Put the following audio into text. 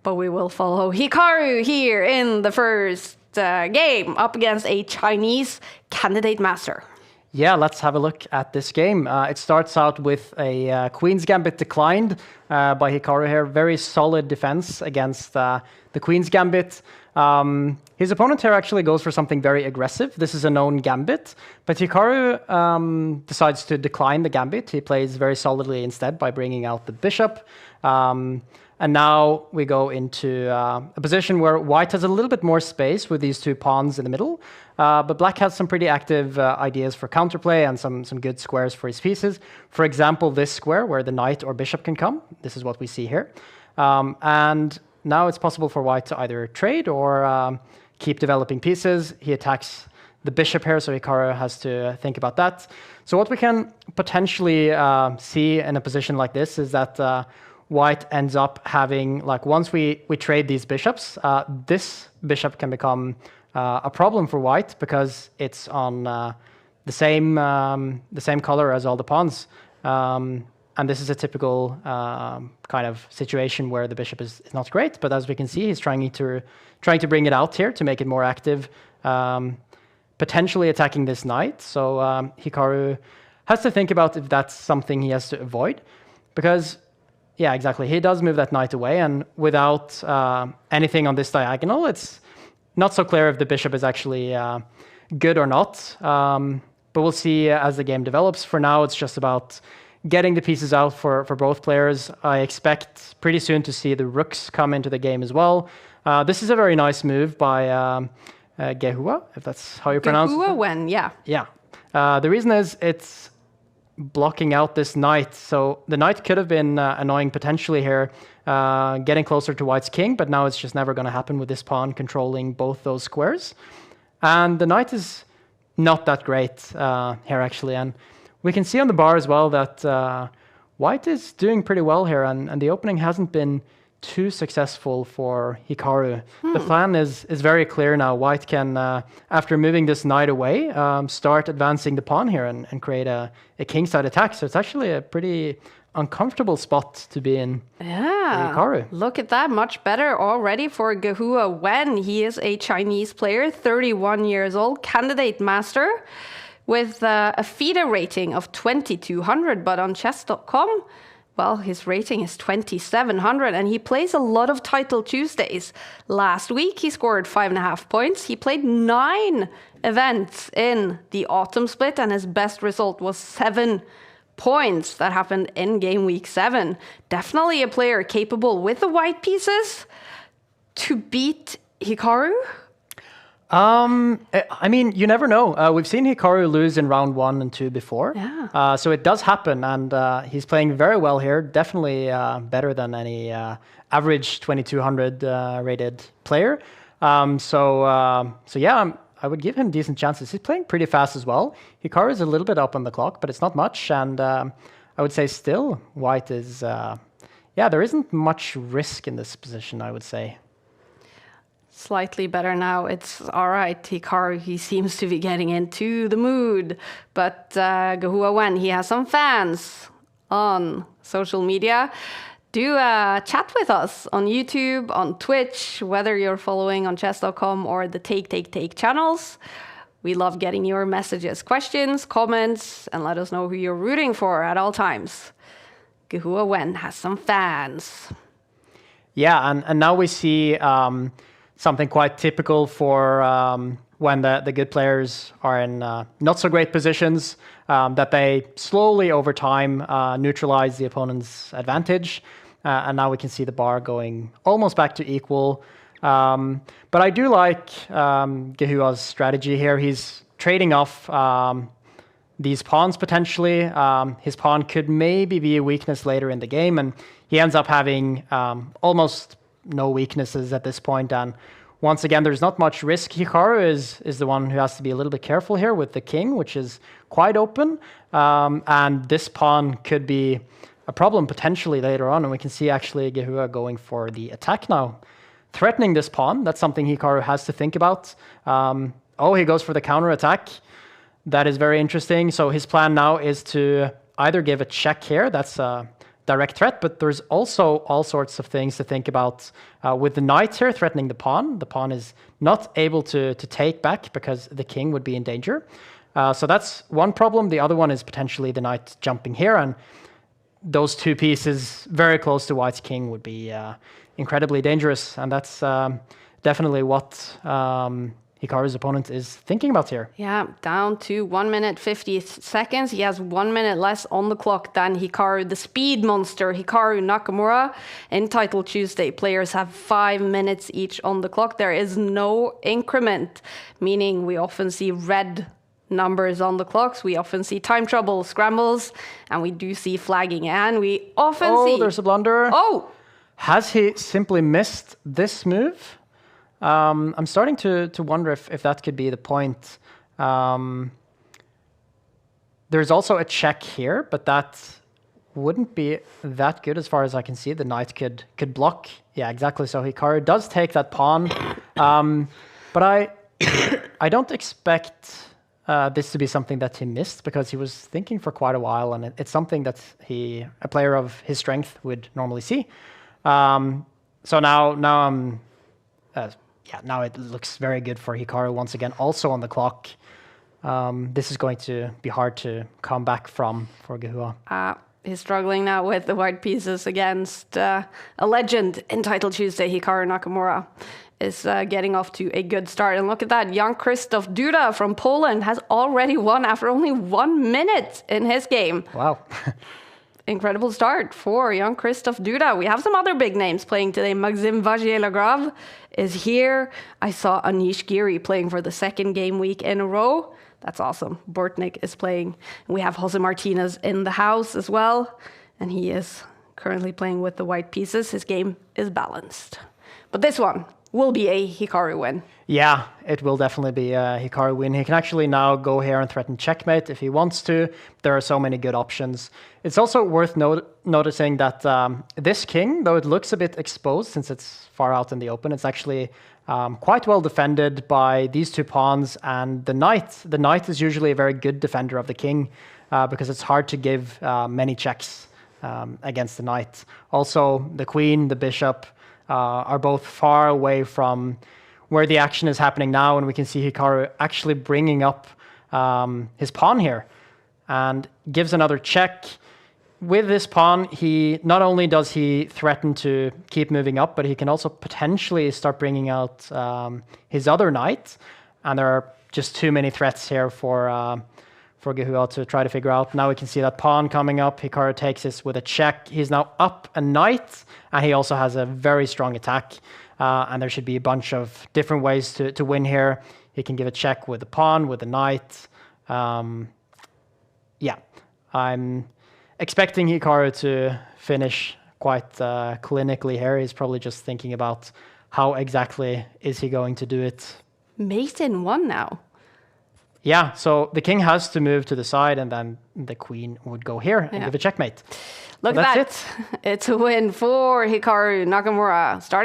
But we will follow Hikaru here in the first game up against a Chinese candidate master. Yeah, let's have a look at this game. It starts out with a Queen's Gambit declined by Hikaru here. Very solid defense against the Queen's Gambit. His opponent here actually goes for something very aggressive. This is a known gambit, but Hikaru decides to decline the gambit. He plays very solidly instead by bringing out the bishop. And now we go into a position where white has a little bit more space with these two pawns in the middle. But black has some pretty active ideas for counterplay and some good squares for his pieces. For example, this square where the knight or bishop can come. This is what we see here. And now it's possible for white to either trade or keep developing pieces. He attacks the bishop here, so Hikaru has to think about that. So what we can potentially see in a position like this is that white ends up having, like, once we trade these bishops, this bishop can become a problem for white because it's on the same color as all the pawns. And this is a typical kind of situation where the bishop is not great. But as we can see, he's trying to bring it out here to make it more active, potentially attacking this knight. So Hikaru has to think about if that's something he has to avoid, because yeah, exactly. He does move that knight away, and without anything on this diagonal, it's not so clear if the bishop is actually good or not. But we'll see as the game develops. For now, it's just about getting the pieces out for both players. I expect pretty soon to see the rooks come into the game as well. This is a very nice move by Gehua, if that's how you pronounce it. Gehua, yeah. Yeah. The reason is it's blocking out this knight. So the knight could have been annoying potentially here, getting closer to white's king, but now it's just never going to happen with this pawn controlling both those squares. And the knight is not that great here, actually. And we can see on the bar as well that white is doing pretty well here, and the opening hasn't been too successful for Hikaru. The plan is very clear now. White can, after moving this knight away, start advancing the pawn here and create a kingside attack. So it's actually a pretty uncomfortable spot to be in. Yeah, Hikaru. Look at that. Much better already for Gehua when he is a Chinese player, 31 years old, candidate master, with a FIDE rating of 2200, but on chess.com, well, his rating is 2700, and he plays a lot of Title Tuesdays. Last week, he scored 5.5 points. He played 9 events in the autumn split, and his best result was 7 points. That happened in game week 7. Definitely a player capable with the white pieces to beat Hikaru. I mean, you never know. We've seen Hikaru lose in round 1 and 2 before. Yeah. So it does happen, and he's playing very well here. Definitely better than any average 2200 rated player. So yeah, I would give him decent chances. He's playing pretty fast as well. Hikaru is a little bit up on the clock, but it's not much. And I would say still, white is... yeah, there isn't much risk in this position, I would say. Slightly better now. It's all right. Hikaru, he seems to be getting into the mood. But Gehua, when he has some fans on social media, do chat with us on YouTube, on Twitch, whether you're following on chess.com or the Take channels. We love getting your messages, questions, comments, and let us know who you're rooting for at all times. Gehua Wen has some fans. Yeah, and now we see something quite typical for when the good players are in not so great positions, that they slowly over time neutralize the opponent's advantage. And now we can see the bar going almost back to equal. But I do like Gehua's strategy here. He's trading off these pawns potentially. His pawn could maybe be a weakness later in the game, and he ends up having almost no weaknesses at this point. And once again, there's not much risk. Hikaru is the one who has to be a little bit careful here with the king, which is quite open. And this pawn could be a problem potentially later on. And we can see actually Gehua going for the attack now, threatening this pawn. That's something Hikaru has to think about. Oh, he goes for the counter attack. That is very interesting. So his plan now is to either give a check here. That's a direct threat, but there's also all sorts of things to think about with the knight here threatening the pawn. The pawn is not able to take back because the king would be in danger. So that's one problem. The other one is potentially the knight jumping here, and those two pieces very close to white's king would be incredibly dangerous, and that's definitely what Hikaru's opponent is thinking about here. Yeah, down to 1 minute 50 seconds. He has 1 minute less on the clock than Hikaru, the speed monster, Hikaru Nakamura. In Title Tuesday, players have 5 minutes each on the clock. There is no increment, meaning we often see red numbers on the clocks. We often see time trouble, scrambles, and we do see flagging. And we often see... Oh, there's a blunder. Oh! Has he simply missed this move? I'm starting to wonder if that could be the point. There's also a check here, but that wouldn't be that good as far as I can see. The knight could block. Yeah, exactly. So Hikaru does take that pawn. But I don't expect this to be something that he missed, because he was thinking for quite a while, and it's something that a player of his strength would normally see. So now it looks very good for Hikaru once again, also on the clock. This is going to be hard to come back from for Gehua. He's struggling now with the white pieces against a legend in Title Tuesday. Hikaru Nakamura is getting off to a good start. And look at that, Jan Krzysztof Duda from Poland has already won after only 1 minute in his game. Wow. Incredible start for Jan Krzysztof Duda. We have some other big names playing today. Maxime Vagier-Lagrave is here. I saw Anish Giri playing for the second game week in a row. That's awesome. Bortnik is playing. We have Jose Martinez in the house as well. And he is currently playing with the white pieces. His game is balanced. But this one will be a Hikaru win. Yeah, it will definitely be a Hikaru win. He can actually now go here and threaten checkmate if he wants to. There are so many good options. It's also worth noticing that this king, though it looks a bit exposed since it's far out in the open, it's actually quite well defended by these two pawns and the knight. The knight is usually a very good defender of the king because it's hard to give many checks against the knight. Also, the queen, the bishop, are both far away from where the action is happening now, and we can see Hikaru actually bringing up his pawn here and gives another check. With this pawn, he not only does he threaten to keep moving up, but he can also potentially start bringing out his other knight, and there are just too many threats here for Gehua to try to figure out. Now we can see that pawn coming up. Hikaru takes this with a check. He's now up a knight, and he also has a very strong attack. And there should be a bunch of different ways to win here. He can give a check with the pawn, with the knight. Yeah, I'm expecting Hikaru to finish quite clinically here. He's probably just thinking about how exactly is he going to do it. Mate in one now. Yeah, so the king has to move to the side, and then the queen would go here and give a checkmate. Look at that. It's a win for Hikaru Nakamura. Starting